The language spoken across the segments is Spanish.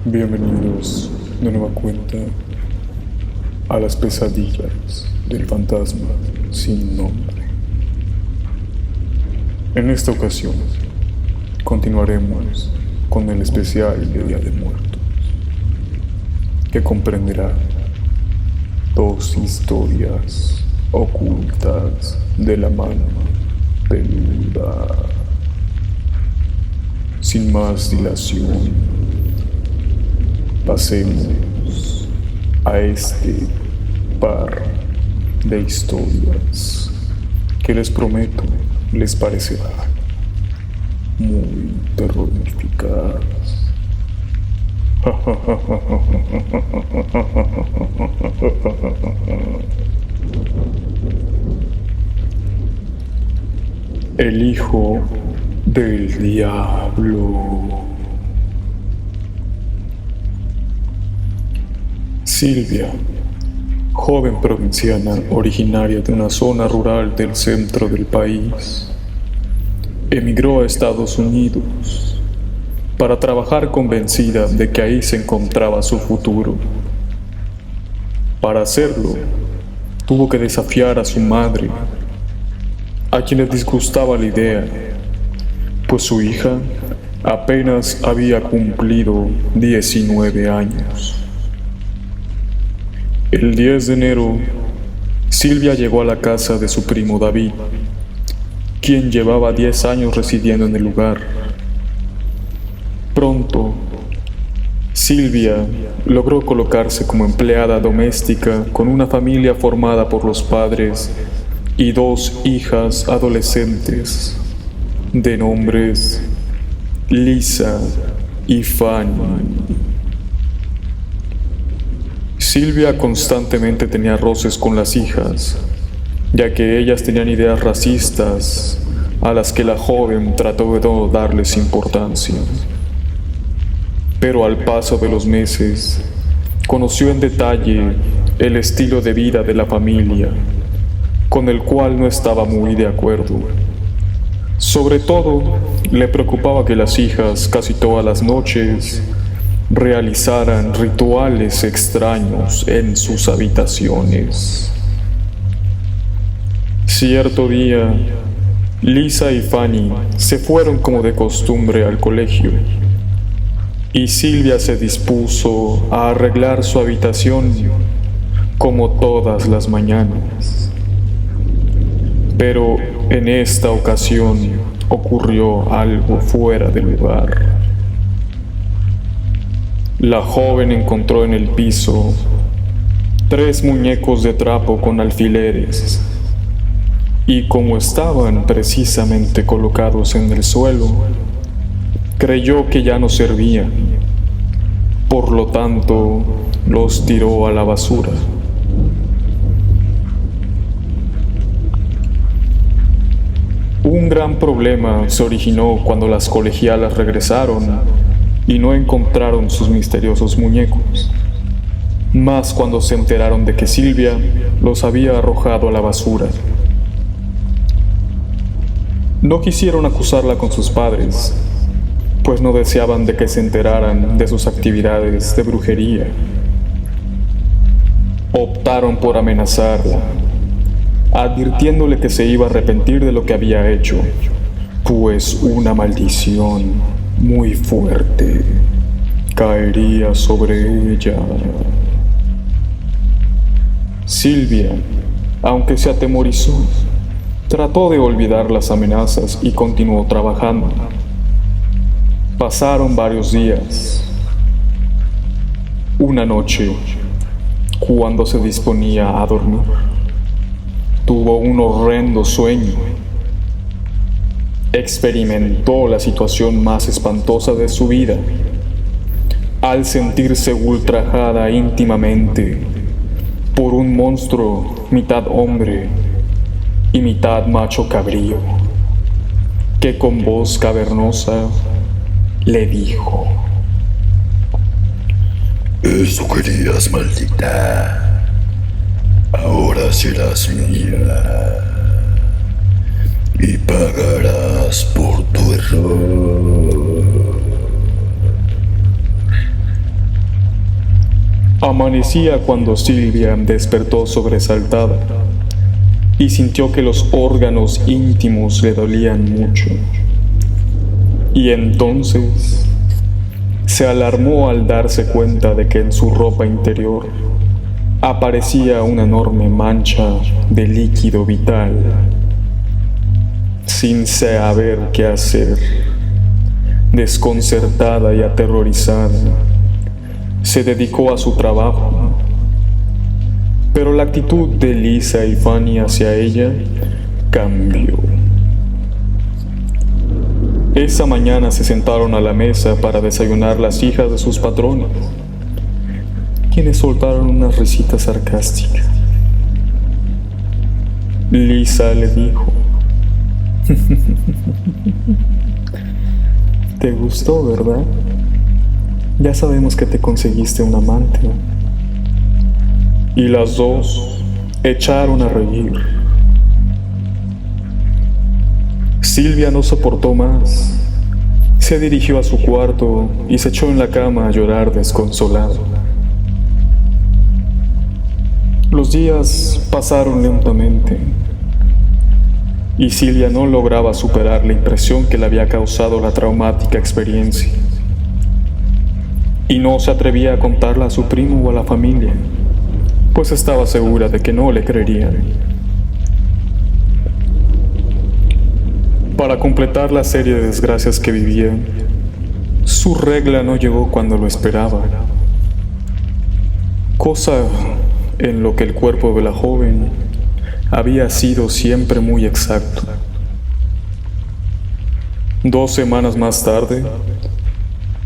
Bienvenidos de nueva cuenta a las pesadillas del fantasma sin nombre. En esta ocasión continuaremos con el especial de Día de Muertos, que comprenderá dos historias ocultas de la mano peluda. Sin más dilación, pasemos a este par de historias que les prometo les parecerá muy terroríficas. El hijo del diablo. Silvia, joven provinciana originaria de una zona rural del centro del país, emigró a Estados Unidos para trabajar convencida de que ahí se encontraba su futuro. Para hacerlo, tuvo que desafiar a su madre, a quien le disgustaba la idea, pues su hija apenas había cumplido 19 años. El 10 de enero, Silvia llegó a la casa de su primo David, quien llevaba 10 años residiendo en el lugar. Pronto, Silvia logró colocarse como empleada doméstica con una familia formada por los padres y dos hijas adolescentes de nombres Lisa y Fanny. Silvia constantemente tenía roces con las hijas, ya que ellas tenían ideas racistas a las que la joven trató de no darles importancia. Pero al paso de los meses, conoció en detalle el estilo de vida de la familia, con el cual no estaba muy de acuerdo. Sobre todo, le preocupaba que las hijas casi todas las noches realizaran rituales extraños en sus habitaciones. Cierto día, Lisa y Fanny se fueron como de costumbre al colegio, y Silvia se dispuso a arreglar su habitación como todas las mañanas. Pero en esta ocasión ocurrió algo fuera de lugar. La joven encontró en el piso 3 muñecos de trapo con alfileres, y como estaban precisamente colocados en el suelo, creyó que ya no servían. Por lo tanto, los tiró a la basura. Un gran problema se originó cuando las colegialas regresaron y no encontraron sus misteriosos muñecos, más cuando se enteraron de que Silvia los había arrojado a la basura. No quisieron acusarla con sus padres, pues no deseaban de que se enteraran de sus actividades de brujería. Optaron por amenazarla, advirtiéndole que se iba a arrepentir de lo que había hecho, pues una maldición muy fuerte caería sobre ella. Silvia, aunque se atemorizó, trató de olvidar las amenazas y continuó trabajando. Pasaron varios días. Una noche, cuando se disponía a dormir, tuvo un horrendo sueño. Experimentó la situación más espantosa de su vida, al sentirse ultrajada íntimamente por un monstruo mitad hombre y mitad macho cabrío, que con voz cavernosa le dijo: Eso querías, maldita. Ahora serás mía. Y pagarás por tu error. Amanecía cuando Silvia despertó sobresaltada y sintió que los órganos íntimos le dolían mucho. Y entonces se alarmó al darse cuenta de que en su ropa interior aparecía una enorme mancha de líquido vital. Sin saber qué hacer, desconcertada y aterrorizada, se dedicó a su trabajo. Pero la actitud de Lisa y Fanny hacia ella cambió. Esa mañana se sentaron a la mesa para desayunar las hijas de sus patrones, quienes soltaron unas risitas sarcásticas. Lisa le dijo: ¿Te gustó, verdad? Ya sabemos que te conseguiste un amante. Y las dos echaron a reír. Silvia no soportó más. Se dirigió a su cuarto y se echó en la cama a llorar desconsolada. Los días pasaron lentamente y Silvia no lograba superar la impresión que le había causado la traumática experiencia. Y no se atrevía a contarla a su primo o a la familia, pues estaba segura de que no le creerían. Para completar la serie de desgracias que vivía, su regla no llegó cuando lo esperaba, cosa en lo que el cuerpo de la joven había sido siempre muy exacto. 2 semanas más tarde,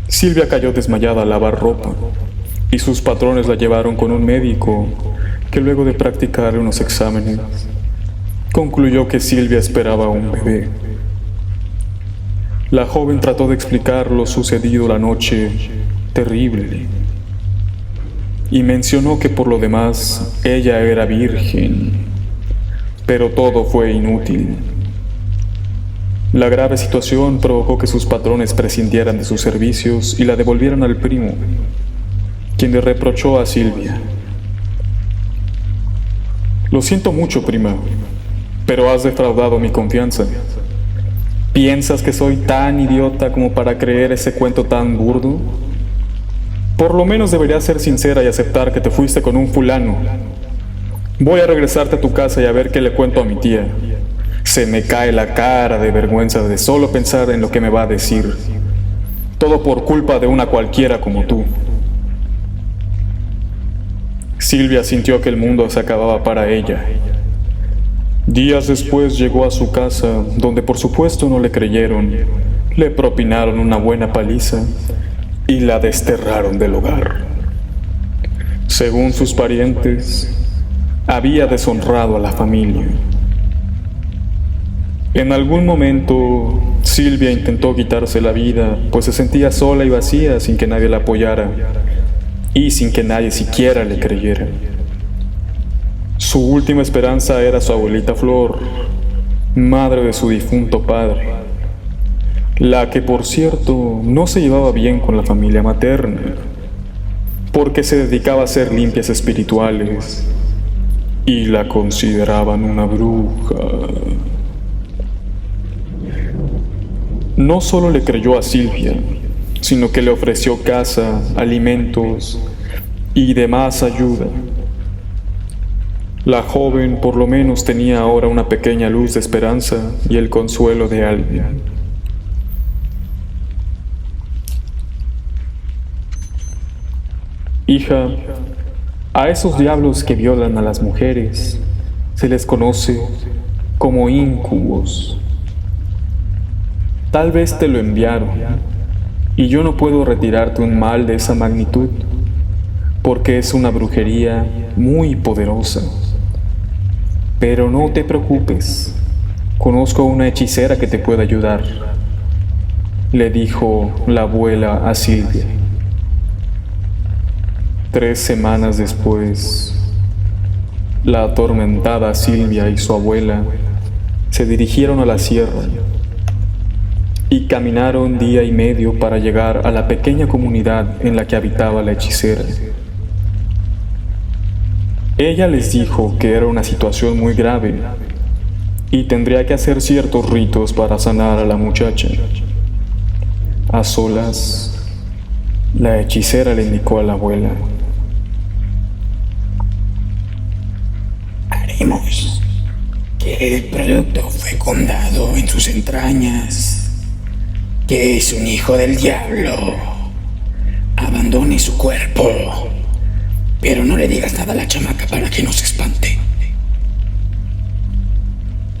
Silvia cayó desmayada a lavar ropa y sus patrones la llevaron con un médico que, luego de practicar unos exámenes, concluyó que Silvia esperaba un bebé. La joven trató de explicar lo sucedido la noche terrible y mencionó que por lo demás ella era virgen, pero todo fue inútil. La grave situación provocó que sus patrones prescindieran de sus servicios y la devolvieran al primo, quien le reprochó a Silvia: «Lo siento mucho, prima, pero has defraudado mi confianza. ¿Piensas que soy tan idiota como para creer ese cuento tan burdo? Por lo menos deberías ser sincera y aceptar que te fuiste con un fulano. Voy a regresarte a tu casa y a ver qué le cuento a mi tía. Se me cae la cara de vergüenza de solo pensar en lo que me va a decir. Todo por culpa de una cualquiera como tú». Silvia sintió que el mundo se acababa para ella. Días después llegó a su casa, donde por supuesto no le creyeron, le propinaron una buena paliza y la desterraron del hogar. Según sus parientes, había deshonrado a la familia. En algún momento, Silvia intentó quitarse la vida, pues se sentía sola y vacía sin que nadie la apoyara y sin que nadie siquiera le creyera. Su última esperanza era su abuelita Flor, madre de su difunto padre, la que, por cierto, no se llevaba bien con la familia materna, porque se dedicaba a hacer limpias espirituales y la consideraban una bruja. No solo le creyó a Silvia, sino que le ofreció casa, alimentos y demás ayuda. La joven por lo menos tenía ahora una pequeña luz de esperanza y el consuelo de alguien. Hija, a esos diablos que violan a las mujeres se les conoce como incubos. Tal vez te lo enviaron, y yo no puedo retirarte un mal de esa magnitud, porque es una brujería muy poderosa. Pero no te preocupes, conozco una hechicera que te puede ayudar, le dijo la abuela a Silvia. 3 semanas después, la atormentada Silvia y su abuela se dirigieron a la sierra y caminaron día y medio para llegar a la pequeña comunidad en la que habitaba la hechicera. Ella les dijo que era una situación muy grave y tendría que hacer ciertos ritos para sanar a la muchacha. A solas, la hechicera le indicó a la abuela: haremos que el producto fecundado en sus entrañas, que es un hijo del diablo, abandone su cuerpo. Pero no le digas nada a la chamaca para que no se espante.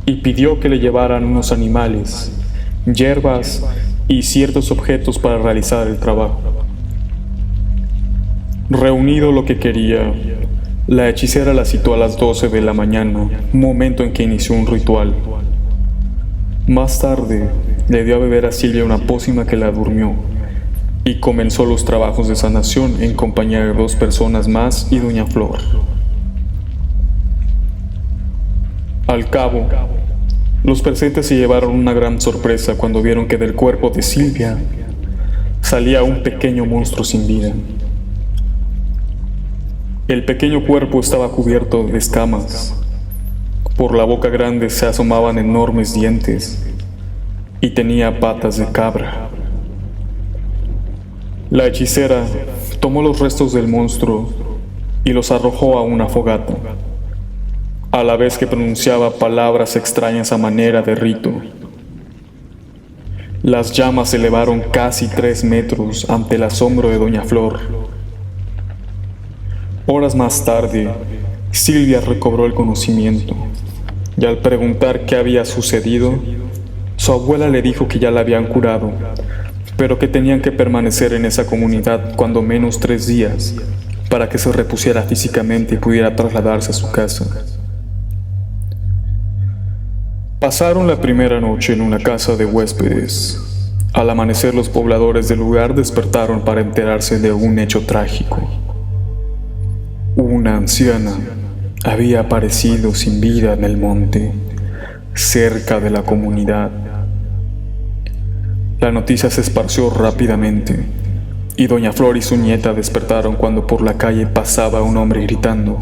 Y pidió que le llevaran unos animales, hierbas y ciertos objetos para realizar el trabajo. Reunido lo que quería, la hechicera la citó a las 12 de la mañana, momento en que inició un ritual. Más tarde, le dio a beber a Silvia una pócima que la durmió, y comenzó los trabajos de sanación en compañía de 2 personas más y doña Flor. Al cabo, los presentes se llevaron una gran sorpresa cuando vieron que del cuerpo de Silvia salía un pequeño monstruo sin vida. El pequeño cuerpo estaba cubierto de escamas. Por la boca grande se asomaban enormes dientes y tenía patas de cabra. La hechicera tomó los restos del monstruo y los arrojó a una fogata, a la vez que pronunciaba palabras extrañas a manera de rito. Las llamas se elevaron casi 3 metros ante el asombro de doña Flor. Horas más tarde, Silvia recobró el conocimiento, y al preguntar qué había sucedido, su abuela le dijo que ya la habían curado, pero que tenían que permanecer en esa comunidad cuando menos 3 días para que se repusiera físicamente y pudiera trasladarse a su casa. Pasaron la primera noche en una casa de huéspedes. Al amanecer, los pobladores del lugar despertaron para enterarse de un hecho trágico. Una anciana había aparecido sin vida en el monte, cerca de la comunidad. La noticia se esparció rápidamente, y doña Flor y su nieta despertaron cuando por la calle pasaba un hombre gritando: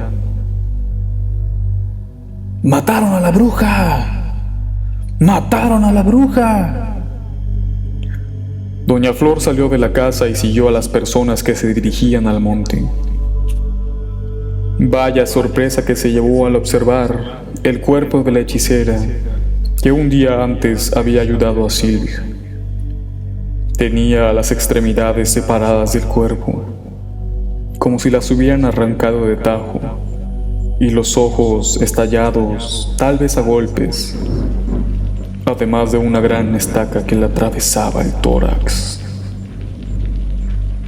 ¡Mataron a la bruja! ¡Mataron a la bruja! Doña Flor salió de la casa y siguió a las personas que se dirigían al monte. Vaya sorpresa que se llevó al observar el cuerpo de la hechicera que un día antes había ayudado a Silvia. Tenía las extremidades separadas del cuerpo, como si las hubieran arrancado de tajo, y los ojos estallados, tal vez a golpes, además de una gran estaca que le atravesaba el tórax.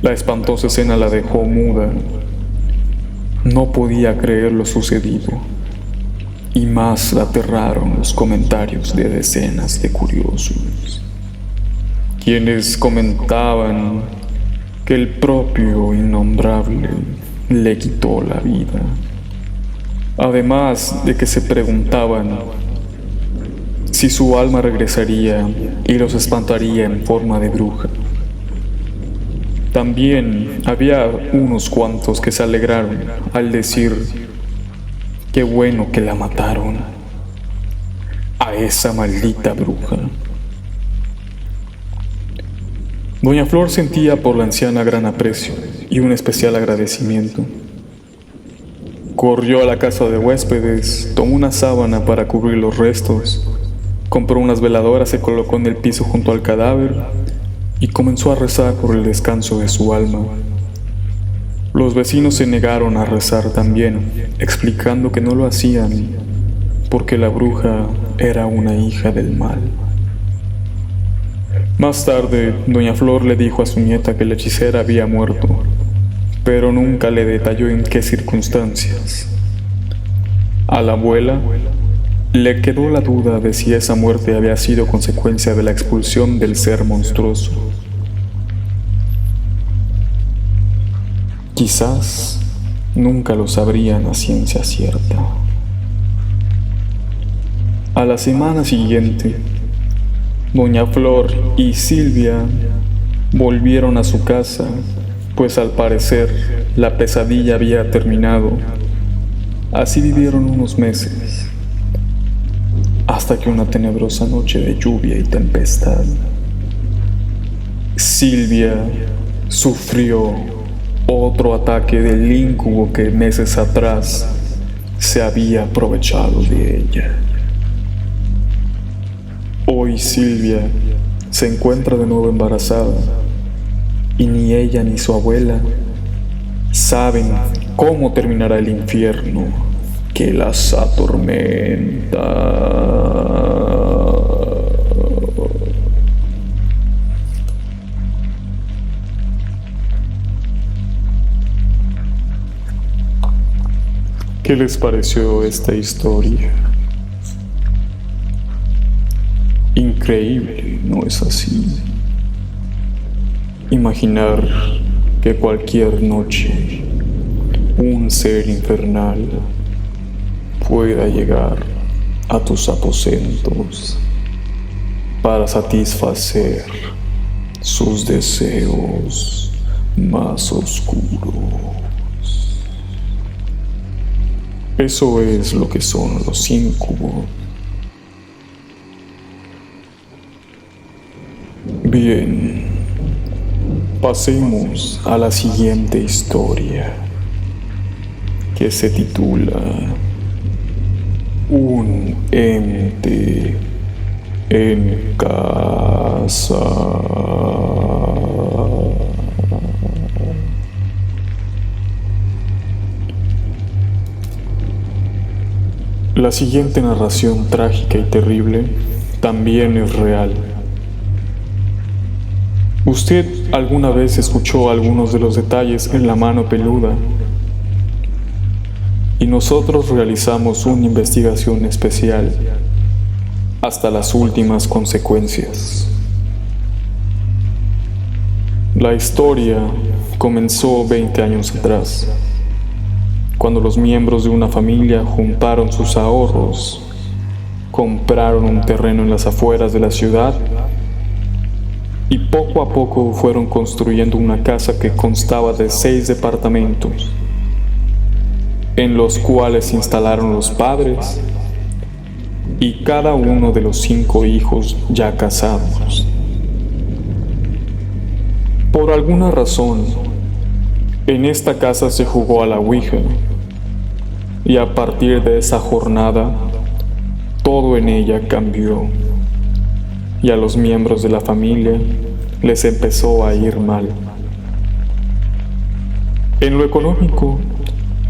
La espantosa escena la dejó muda. No podía creer lo sucedido, y más la aterraron los comentarios de decenas de curiosos, quienes comentaban que el propio innombrable le quitó la vida, además de que se preguntaban si su alma regresaría y los espantaría en forma de bruja. También había unos cuantos que se alegraron al decir: qué bueno que la mataron, a esa maldita bruja. Doña Flor sentía por la anciana gran aprecio y un especial agradecimiento. Corrió a la casa de huéspedes, tomó una sábana para cubrir los restos, compró unas veladoras, se colocó en el piso junto al cadáver y comenzó a rezar por el descanso de su alma. Los vecinos se negaron a rezar también, explicando que no lo hacían porque la bruja era una hija del mal. Más tarde, doña Flor le dijo a su nieta que la hechicera había muerto, pero nunca le detalló en qué circunstancias. A la abuela le quedó la duda de si esa muerte había sido consecuencia de la expulsión del ser monstruoso. Quizás nunca lo sabrían a ciencia cierta. A la semana siguiente, doña Flor y Silvia volvieron a su casa, pues al parecer la pesadilla había terminado Así vivieron unos meses, hasta que una tenebrosa noche de lluvia y tempestad, Silvia sufrió otro ataque del íncubo que meses atrás se había aprovechado de ella. Hoy Silvia se encuentra de nuevo embarazada y ni ella ni su abuela saben cómo terminará el infierno que las atormenta. ¿Qué les pareció esta historia? Increíble, ¿no es así? Imaginar que cualquier noche un ser infernal pueda llegar a tus aposentos para satisfacer sus deseos más oscuros. Eso es lo que son los íncubos. Bien, pasemos a la siguiente historia, que se titula Un ente en casa. La siguiente narración trágica y terrible también es real. ¿Usted alguna vez escuchó algunos de los detalles en La Mano Peluda? Y nosotros realizamos una investigación especial hasta las últimas consecuencias. La historia comenzó 20 años atrás, cuando los miembros de una familia juntaron sus ahorros, compraron un terreno en las afueras de la ciudad y poco a poco fueron construyendo una casa que constaba de 6 departamentos, en los cuales se instalaron los padres y cada uno de los 5 hijos ya casados. Por alguna razón, en esta casa se jugó a la Ouija, y a partir de esa jornada, todo en ella cambió, y a los miembros de la familia les empezó a ir mal. En lo económico,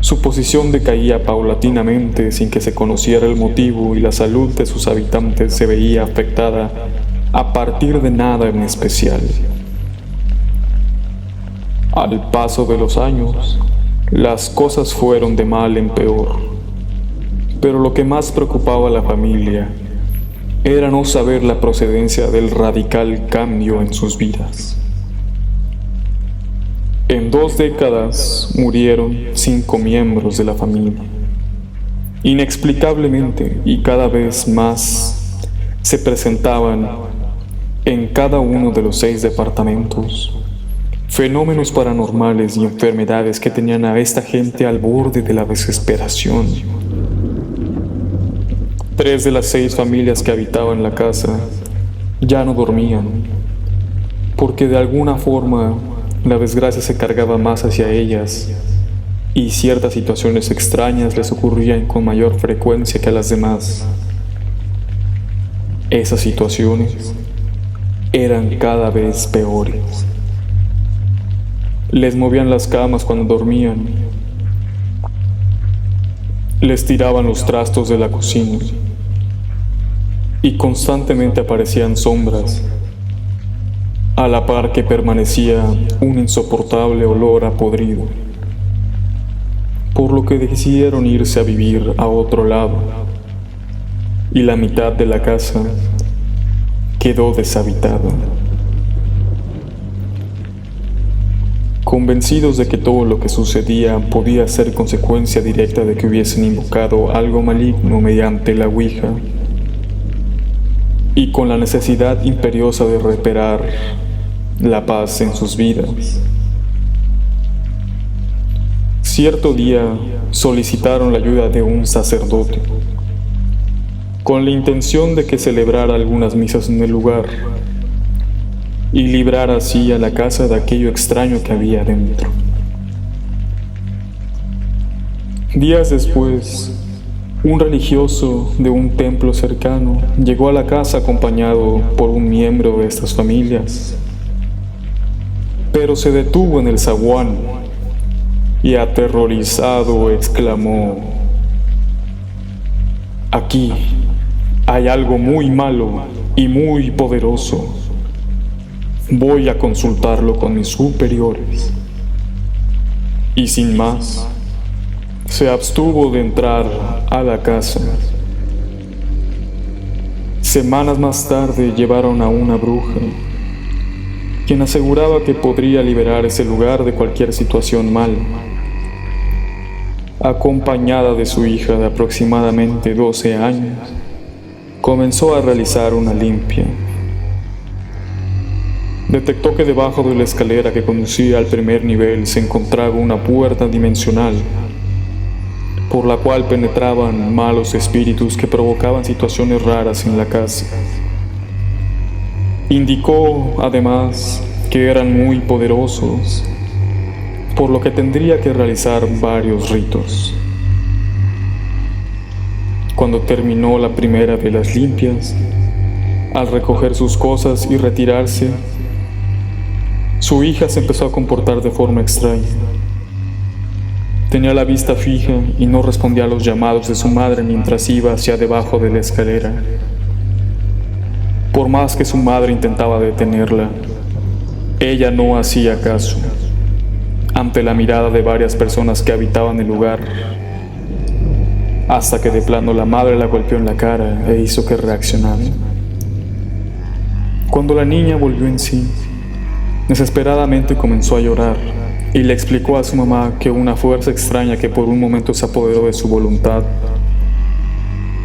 su posición decaía paulatinamente sin que se conociera el motivo, y la salud de sus habitantes se veía afectada a partir de nada en especial. Al paso de los años, las cosas fueron de mal en peor, pero lo que más preocupaba a la familia era no saber la procedencia del radical cambio en sus vidas. En 2 décadas murieron 5 miembros de la familia. Inexplicablemente y cada vez más se presentaban en cada uno de los 6 departamentos fenómenos paranormales y enfermedades que tenían a esta gente al borde de la desesperación. 3 de las 6 familias que habitaban la casa ya no dormían, porque de alguna forma la desgracia se cargaba más hacia ellas y ciertas situaciones extrañas les ocurrían con mayor frecuencia que a las demás. Esas situaciones eran cada vez peores. Les movían las camas cuando dormían, les tiraban los trastos de la cocina y constantemente aparecían sombras, a la par que permanecía un insoportable olor a podrido, por lo que decidieron irse a vivir a otro lado, y la mitad de la casa quedó deshabitada. Convencidos de que todo lo que sucedía podía ser consecuencia directa de que hubiesen invocado algo maligno mediante la Ouija, y con la necesidad imperiosa de recuperar la paz en sus vidas, Cierto día solicitaron la ayuda de un sacerdote, con la intención de que celebrara algunas misas en el lugar y librara así a la casa de aquello extraño que había dentro. Días después, un religioso de un templo cercano llegó a la casa acompañado por un miembro de estas familias, pero se detuvo en el zaguán y aterrorizado exclamó: «Aquí hay algo muy malo y muy poderoso. Voy a consultarlo con mis superiores». Y sin más, se abstuvo de entrar a la casa. Semanas más tarde llevaron a una bruja, quien aseguraba que podría liberar ese lugar de cualquier situación mala. Acompañada de su hija de aproximadamente 12 años, comenzó a realizar una limpia. Detectó que debajo de la escalera que conducía al primer nivel se encontraba una puerta dimensional, por la cual penetraban malos espíritus que provocaban situaciones raras en la casa. Indicó, además, que eran muy poderosos, por lo que tendría que realizar varios ritos. Cuando terminó la primera de las limpias, al recoger sus cosas y retirarse, su hija se empezó a comportar de forma extraña. Tenía la vista fija y no respondía a los llamados de su madre mientras iba hacia debajo de la escalera. Por más que su madre intentaba detenerla, ella no hacía caso. Ante la mirada de varias personas que habitaban el lugar, hasta que de plano la madre la golpeó en la cara e hizo que reaccionara. Cuando la niña volvió en sí, desesperadamente comenzó a llorar y le explicó a su mamá que una fuerza extraña que por un momento se apoderó de su voluntad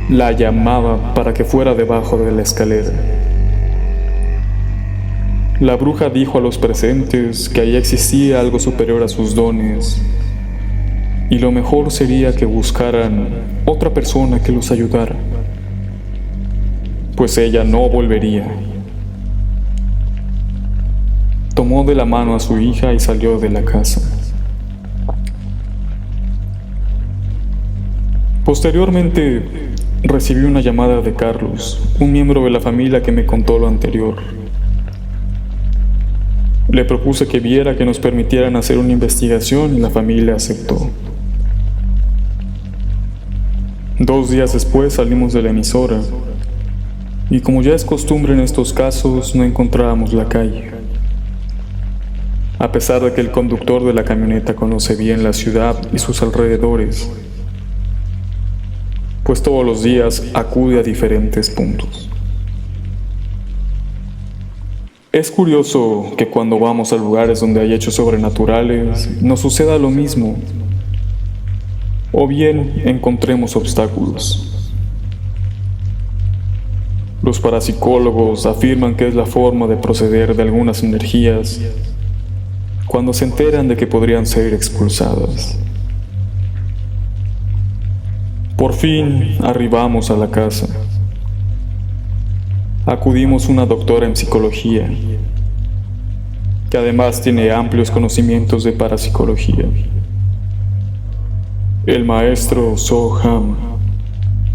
la llamaba para que fuera debajo de la escalera. La bruja dijo a los presentes que ahí existía algo superior a sus dones y lo mejor sería que buscaran otra persona que los ayudara, pues ella no volvería. Tomó de la mano a su hija y salió de la casa. Posteriormente, recibí una llamada de Carlos, un miembro de la familia que me contó lo anterior. Le propuse que viera que nos permitieran hacer una investigación y la familia aceptó. 2 días después salimos de la emisora y, como ya es costumbre en estos casos, no encontrábamos la calle. A pesar de que el conductor de la camioneta conoce bien la ciudad y sus alrededores, pues todos los días acude a diferentes puntos. Es curioso que cuando vamos a lugares donde hay hechos sobrenaturales, nos suceda lo mismo, o bien encontremos obstáculos. Los parapsicólogos afirman que es la forma de proceder de algunas energías cuando se enteran de que podrían ser expulsadas. Por fin arribamos a la casa. Acudimos a una doctora en psicología, que además tiene amplios conocimientos de parapsicología. El maestro Soham,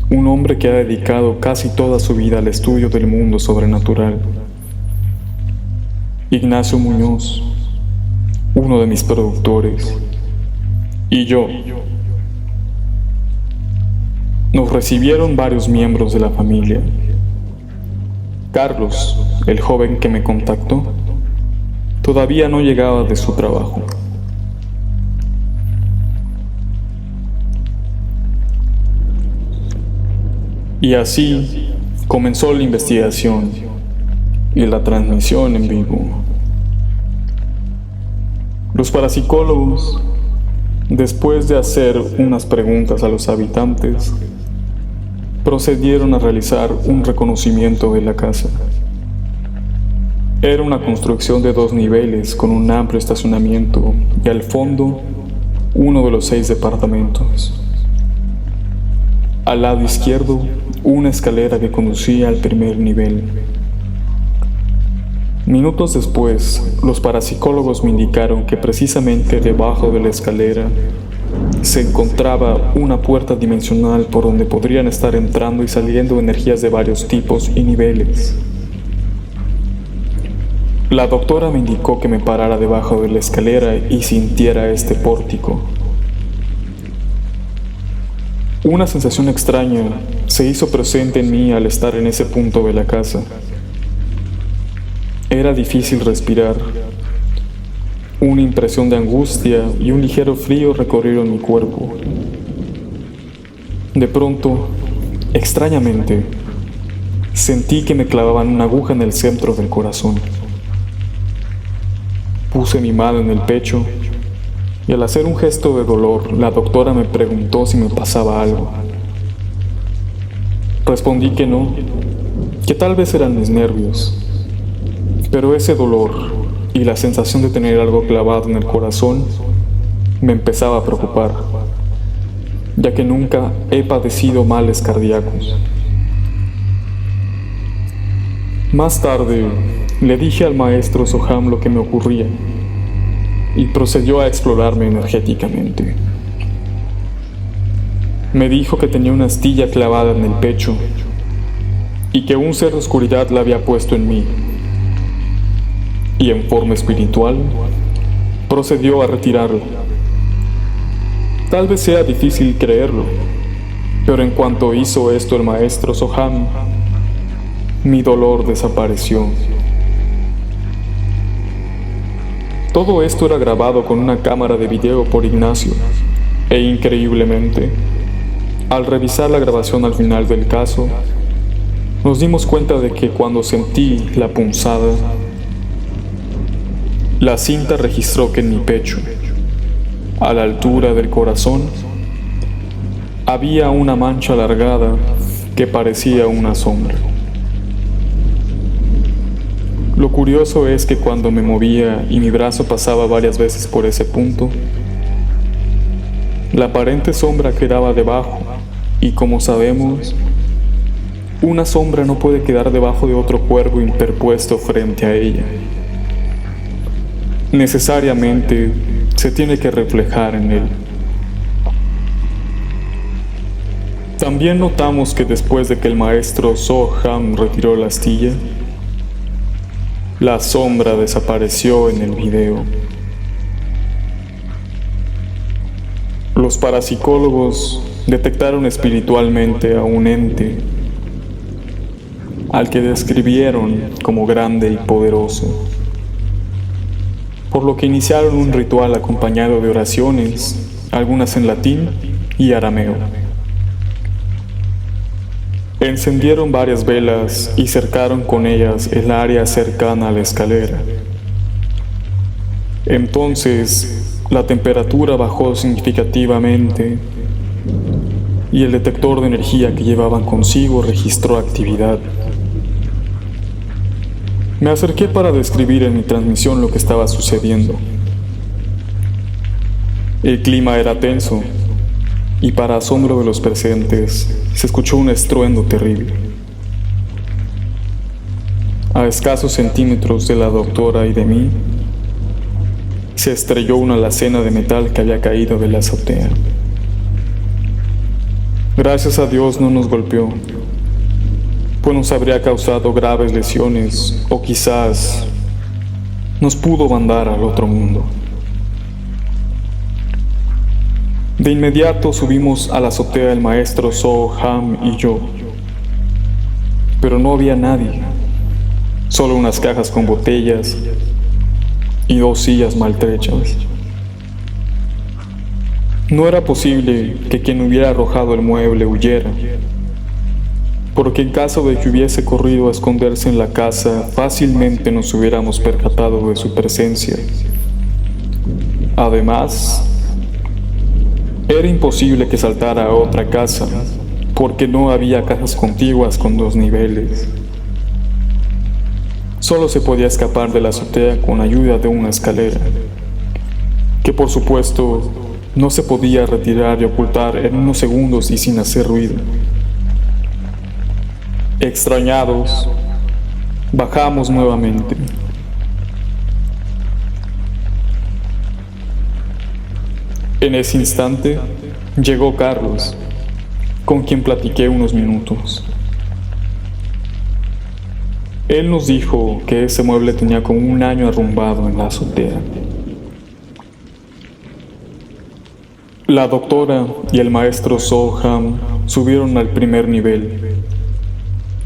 un hombre que ha dedicado casi toda su vida al estudio del mundo sobrenatural. Ignacio Muñoz, uno de mis productores, y yo. Nos recibieron varios miembros de la familia. Carlos, el joven que me contactó, todavía no llegaba de su trabajo. Y así comenzó la investigación y la transmisión en vivo. Los parapsicólogos, después de hacer unas preguntas a los habitantes, procedieron a realizar un reconocimiento de la casa. Era una construcción de 2 niveles con un amplio estacionamiento y al fondo uno de los 6 departamentos. Al lado izquierdo, una escalera que conducía al primer nivel. Minutos después, los parapsicólogos me indicaron que precisamente debajo de la escalera se encontraba una puerta dimensional por donde podrían estar entrando y saliendo energías de varios tipos y niveles. La doctora me indicó que me parara debajo de la escalera y sintiera este pórtico. Una sensación extraña se hizo presente en mí al estar en ese punto de la casa. Era difícil respirar. Una impresión de angustia y un ligero frío recorrieron mi cuerpo. De pronto, extrañamente, sentí que me clavaban una aguja en el centro del corazón. Puse mi mano en el pecho y al hacer un gesto de dolor, la doctora me preguntó si me pasaba algo. Respondí que no, que tal vez eran mis nervios, pero ese dolor y la sensación de tener algo clavado en el corazón me empezaba a preocupar, ya que nunca he padecido males cardíacos. Más tarde, le dije al maestro Soham lo que me ocurría y procedió a explorarme energéticamente. Me dijo que tenía una astilla clavada en el pecho y que un ser de oscuridad la había puesto en mí. Y en forma espiritual, procedió a retirarla. Tal vez sea difícil creerlo, pero en cuanto hizo esto el maestro Soham, mi dolor desapareció. Todo esto era grabado con una cámara de video por Ignacio, e increíblemente, al revisar la grabación al final del caso, nos dimos cuenta de que cuando sentí la punzada, la cinta registró que en mi pecho, a la altura del corazón, había una mancha alargada que parecía una sombra. Lo curioso es que cuando me movía y mi brazo pasaba varias veces por ese punto, la aparente sombra quedaba debajo, y como sabemos, una sombra no puede quedar debajo de otro cuerpo interpuesto frente a ella. Necesariamente se tiene que reflejar en él. También notamos que después de que el maestro Soham retiró la astilla, la sombra desapareció en el video. Los parapsicólogos detectaron espiritualmente a un ente al que describieron como grande y poderoso, por lo que iniciaron un ritual acompañado de oraciones, algunas en latín y arameo. Encendieron varias velas y cercaron con ellas el área cercana a la escalera. Entonces, la temperatura bajó significativamente y el detector de energía que llevaban consigo registró actividad. Me acerqué para describir en mi transmisión lo que estaba sucediendo. El clima era tenso y para asombro de los presentes, se escuchó un estruendo terrible. A escasos centímetros de la doctora y de mí, se estrelló una alacena de metal que había caído de la azotea. Gracias a Dios no nos golpeó, pues nos habría causado graves lesiones o quizás nos pudo mandar al otro mundo. De inmediato subimos a la azotea el maestro Soham y yo, pero no había nadie, solo unas cajas con botellas y 2 sillas maltrechas. No era posible que quien hubiera arrojado el mueble huyera, porque en caso de que hubiese corrido a esconderse en la casa, fácilmente nos hubiéramos percatado de su presencia. Además, era imposible que saltara a otra casa, porque no había casas contiguas con 2 niveles. Solo se podía escapar de la azotea con ayuda de una escalera, que por supuesto no se podía retirar y ocultar en unos segundos y sin hacer ruido. Extrañados, bajamos nuevamente. En ese instante llegó Carlos, con quien platiqué unos minutos. Él nos dijo que ese mueble tenía como un año arrumbado en la azotea. La doctora y el maestro Soham subieron al primer nivel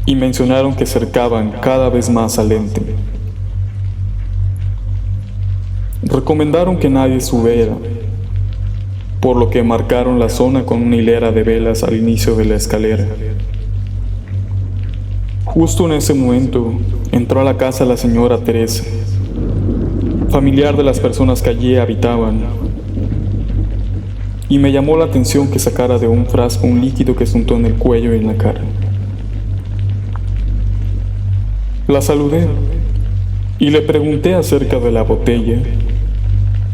y mencionaron que cercaban cada vez más al ente. Recomendaron que nadie subiera, por lo que marcaron la zona con una hilera de velas al inicio de la escalera. Justo en ese momento entró a la casa la señora Teresa, familiar de las personas que allí habitaban, y me llamó la atención que sacara de un frasco un líquido que se untó en el cuello y en la cara. La saludé y le pregunté acerca de la botella,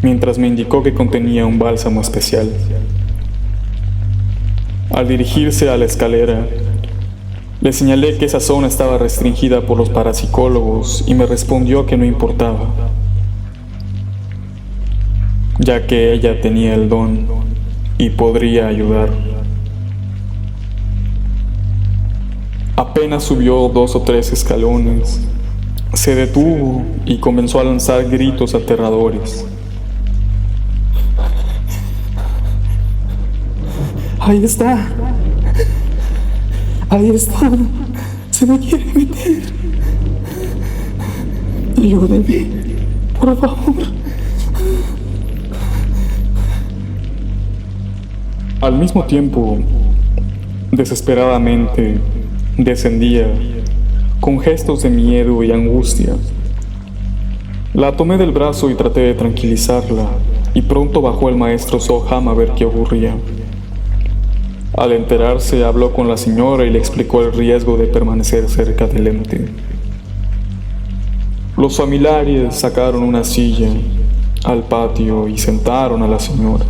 mientras me indicó que contenía un bálsamo especial. Al dirigirse a la escalera, le señalé que esa zona estaba restringida por los parapsicólogos y me respondió que no importaba, ya que ella tenía el don y podría ayudar. Apenas subió 2 o 3 escalones, se detuvo y comenzó a lanzar gritos aterradores. Ahí está. Ahí está. Se me quiere meter. Ayúdenme, por favor. Al mismo tiempo, desesperadamente, descendía, con gestos de miedo y angustia. La tomé del brazo y traté de tranquilizarla, y pronto bajó el maestro Soham a ver qué ocurría. Al enterarse, habló con la señora y le explicó el riesgo de permanecer cerca del ente. Los familiares sacaron una silla al patio y sentaron a la señora,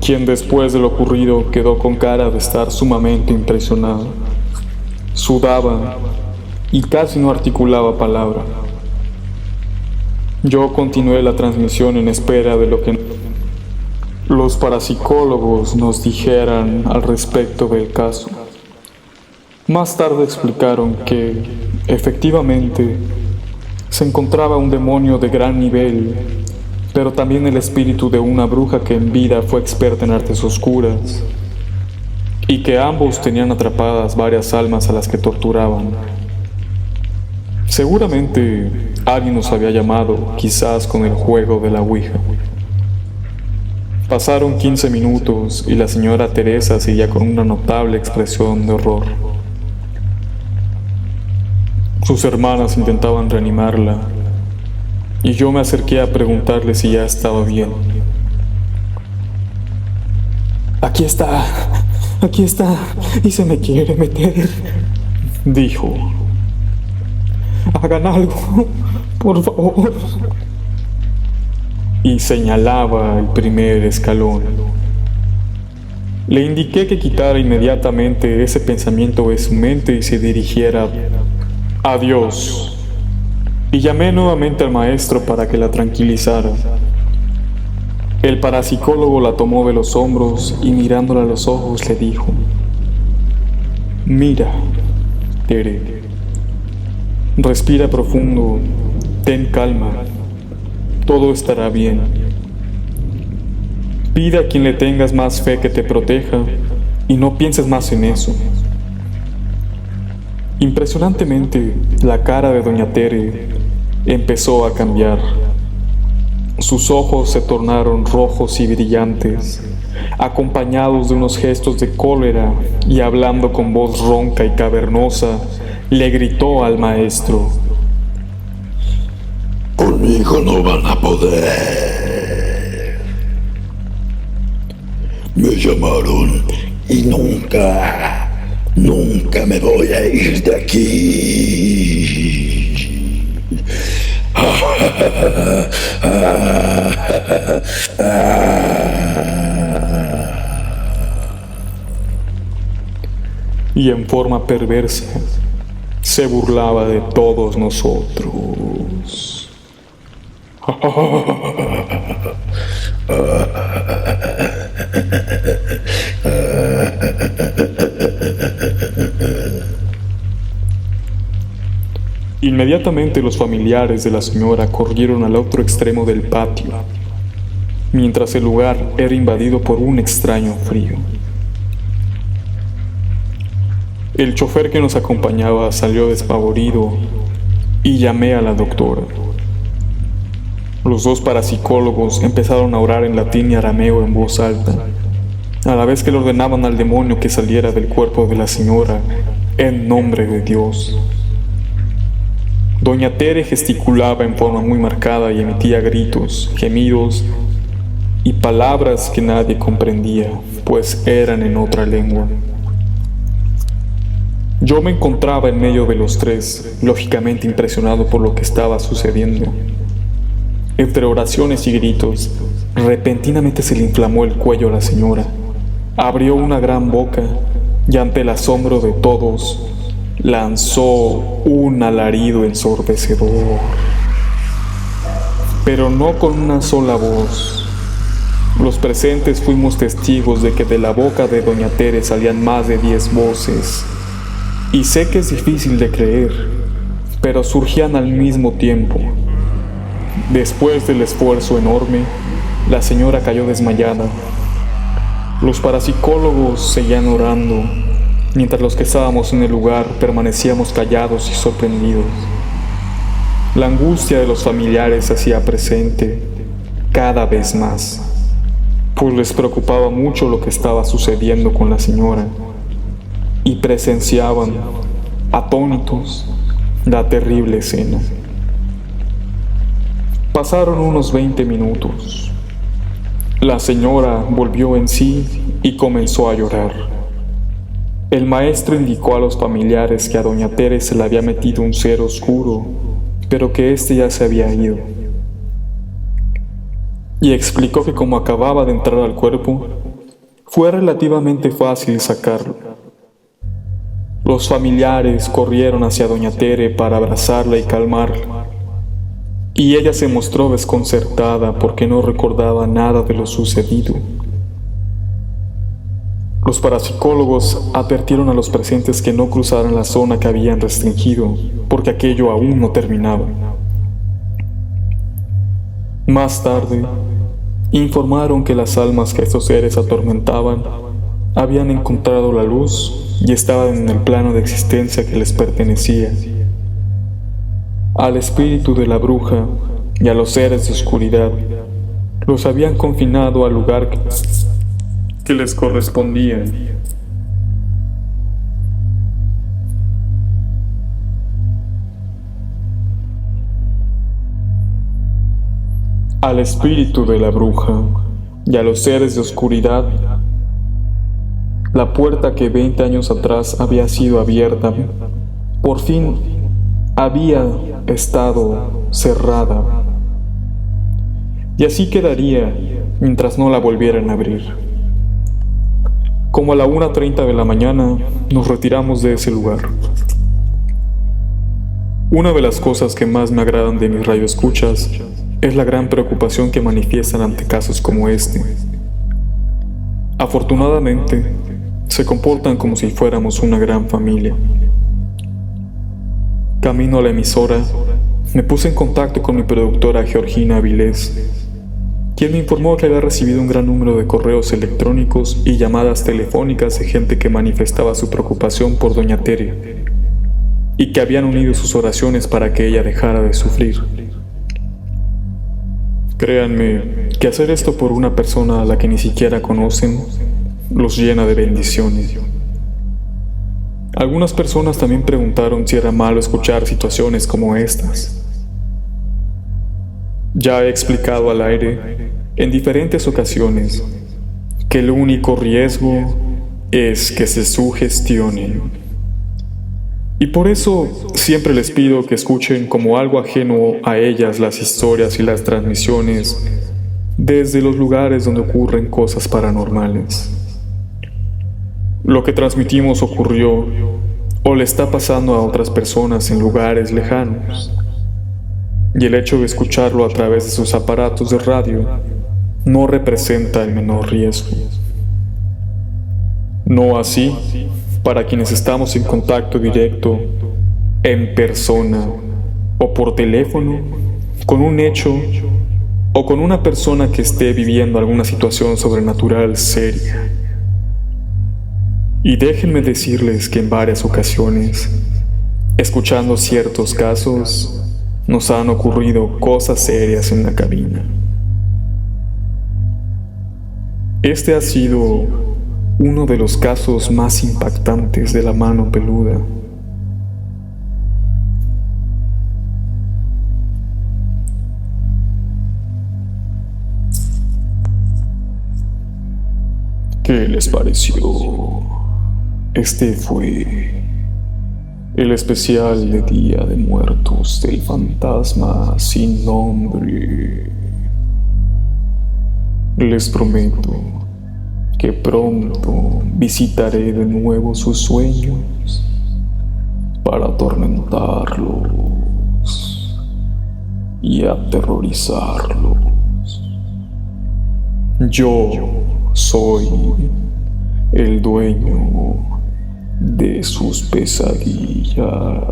quien después de lo ocurrido quedó con cara de estar sumamente impresionada. Sudaba y casi no articulaba palabra. Yo continué la transmisión en espera de lo que los parapsicólogos nos dijeran al respecto del caso. Más tarde explicaron que, efectivamente, se encontraba un demonio de gran nivel, pero también el espíritu de una bruja que en vida fue experta en artes oscuras, y que ambos tenían atrapadas varias almas a las que torturaban. Seguramente alguien nos había llamado, quizás con el juego de la Ouija. Pasaron 15 minutos y la señora Teresa seguía con una notable expresión de horror. Sus hermanas intentaban reanimarla y yo me acerqué a preguntarle si ya estaba bien. Aquí está, y se me quiere meter, dijo. Hagan algo, por favor. Y señalaba el primer escalón. Le indiqué que quitara inmediatamente ese pensamiento de su mente y se dirigiera a Dios. Y llamé nuevamente al maestro para que la tranquilizara. El parapsicólogo la tomó de los hombros y mirándola a los ojos le dijo: Mira, Tere, respira profundo, ten calma. Todo estará bien. Pide a quien le tengas más fe que te proteja y no pienses más en eso. Impresionantemente, la cara de doña Tere empezó a cambiar. Sus ojos se tornaron rojos y brillantes, acompañados de unos gestos de cólera, y hablando con voz ronca y cavernosa, le gritó al maestro: Conmigo no van a poder. Me llamaron y nunca me voy a ir de aquí. Y en forma perversa se burlaba de todos nosotros. Inmediatamente los familiares de la señora corrieron al otro extremo del patio, mientras el lugar era invadido por un extraño frío. El chofer que nos acompañaba salió despavorido y llamé a la doctora. Los dos parapsicólogos empezaron a orar en latín y arameo en voz alta, a la vez que le ordenaban al demonio que saliera del cuerpo de la señora en nombre de Dios. Doña Tere gesticulaba en forma muy marcada y emitía gritos, gemidos y palabras que nadie comprendía, pues eran en otra lengua. Yo me encontraba en medio de los tres, lógicamente impresionado por lo que estaba sucediendo. Entre oraciones y gritos, repentinamente se le inflamó el cuello a la señora. Abrió una gran boca y ante el asombro de todos, lanzó un alarido ensordecedor. Pero no con una sola voz. Los presentes fuimos testigos de que de la boca de doña Tere salían más de 10 voces. Y sé que es difícil de creer, pero surgían al mismo tiempo. Después del esfuerzo enorme, la señora cayó desmayada. Los parapsicólogos seguían orando, mientras los que estábamos en el lugar permanecíamos callados y sorprendidos. La angustia de los familiares se hacía presente cada vez más, pues les preocupaba mucho lo que estaba sucediendo con la señora, y presenciaban, atónitos, la terrible escena. Pasaron unos 20 minutos. La señora volvió en sí y comenzó a llorar. El maestro indicó a los familiares que a doña Tere se le había metido un ser oscuro, pero que éste ya se había ido. Y explicó que como acababa de entrar al cuerpo, fue relativamente fácil sacarlo. Los familiares corrieron hacia doña Tere para abrazarla y calmarla, y ella se mostró desconcertada porque no recordaba nada de lo sucedido. Los parapsicólogos advirtieron a los presentes que no cruzaran la zona que habían restringido, porque aquello aún no terminaba. Más tarde, informaron que las almas que estos seres atormentaban habían encontrado la luz y estaban en el plano de existencia que les pertenecía. Al espíritu de la bruja y a los seres de oscuridad los habían confinado al lugar que les correspondía. Al espíritu de la bruja y a los seres de oscuridad, la puerta que 20 años atrás había sido abierta, por fin había estado cerrada. Y así quedaría mientras no la volvieran a abrir. Como a la 1:30 de la mañana, nos retiramos de ese lugar. Una de las cosas que más me agradan de mis radioescuchas es la gran preocupación que manifiestan ante casos como este. Afortunadamente, se comportan como si fuéramos una gran familia. Camino a la emisora, me puse en contacto con mi productora Georgina Avilés, quien me informó que había recibido un gran número de correos electrónicos y llamadas telefónicas de gente que manifestaba su preocupación por doña Tere y que habían unido sus oraciones para que ella dejara de sufrir. Créanme que hacer esto por una persona a la que ni siquiera conocen los llena de bendiciones. Algunas personas también preguntaron si era malo escuchar situaciones como estas. Ya he explicado al aire en diferentes ocasiones que el único riesgo es que se sugestionen. Y por eso siempre les pido que escuchen como algo ajeno a ellas las historias y las transmisiones desde los lugares donde ocurren cosas paranormales. Lo que transmitimos ocurrió o le está pasando a otras personas en lugares lejanos. Y el hecho de escucharlo a través de sus aparatos de radio no representa el menor riesgo. No así para quienes estamos en contacto directo, en persona o por teléfono, con un hecho o con una persona que esté viviendo alguna situación sobrenatural seria. Y déjenme decirles que en varias ocasiones, escuchando ciertos casos, nos han ocurrido cosas serias en la cabina. Este ha sido uno de los casos más impactantes de la mano peluda. ¿Qué les pareció? Este fue el especial de Día de Muertos del fantasma sin nombre. Les prometo que pronto visitaré de nuevo sus sueños para atormentarlos y aterrorizarlos. Yo soy el dueño de sus pesadillas.